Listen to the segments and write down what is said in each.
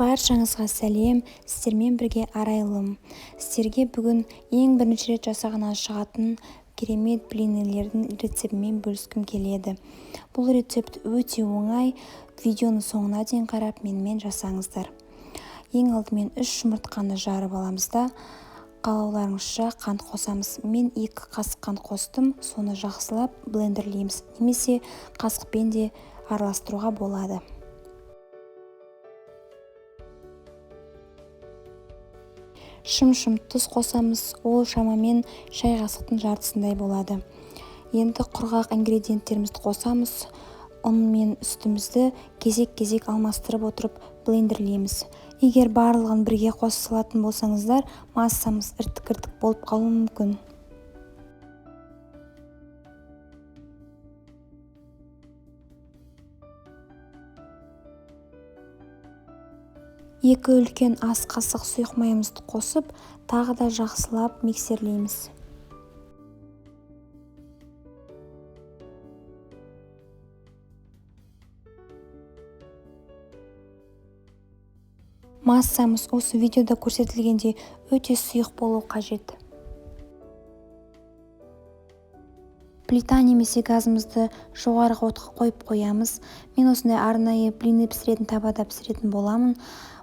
Баршаңызға сәлем, сіздермен бірге Арайлым. Сіздерге бүгін ең бірінші рет жасағаннан шығатын керемет блиннелердің рецептімен бөліскім келеді. Бұл рецепт өте оңай, видеоны соңына дейін қарап менімен жасаңыздар. Ең алдымен 3 жұмыртқаны жарып аламыз да, қалауларыңызша қант қосамыз. Мен 2 қасық қант қостым, соны жақсылап блендерлейміз, немесе қасықпен де араластыруға болады. Шым-шым тұз қосамыз, ол шамамен шай қасықтың жартысындай болады. Енді құрғақ ингредиенттерімізді қосамыз, ұн мен үстімізді кезек-кезек алмастырып отырып блендерлейміз. Егер барлығын бірге қоса салатын болсаңыздар, массамыз іртік-іртік болып қалуы мүмкін. Екі үлкен ас қасық сұйық майымызды қосып, тағы да жақсылап миксерлейміз. Массамыз осы видеода көрсетілгенде өте сұйық болу қажет. Плита немесе газымызды жоғарғы отқа қойып қоямыз. Мен осындай арнайы блинді пісіретін табада пісіретін боламын.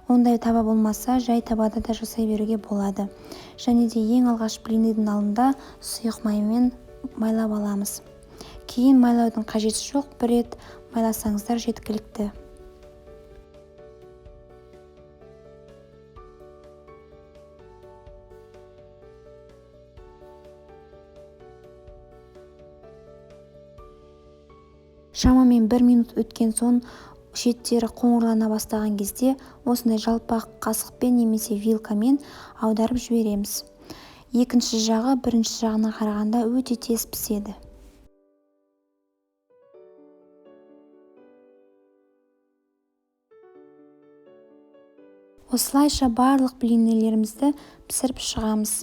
Ондай таба болмаса, жай табада да жасай беруге болады. Және де ең алғаш блиннің алдында сұйық маймен майлап аламыз. Кейін майлаудың қажеті жоқ, бір рет майласаңыздар жеткілікті. Шамамен 1 минут өткен соң шеттері қоңырлана бастаған кезде осындай жалпақ қасықпен немесе вилкамен аударып жібереміз. Екінші жағы бірінші жағына қарағанда өте тез піседі. Осылайша барлық блиннелерімізді пісіріп шығамыз.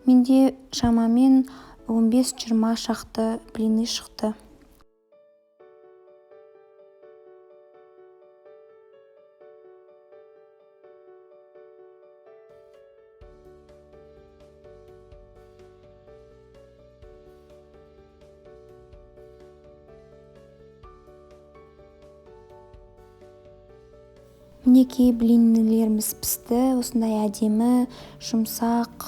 Менде шамамен 15-20 шақты блинны шықты. Мінекей блиннелеріміз пісті, осындай әдемі, жұмсақ,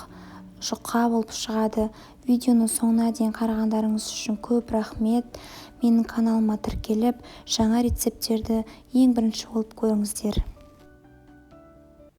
жұқа болып шығады. Видеоны соңына дейін қарағандарыңыз үшін көп рахмет. Менің каналыма тіркеліп, жаңа рецепттерді ең бірінші болып көріңіздер.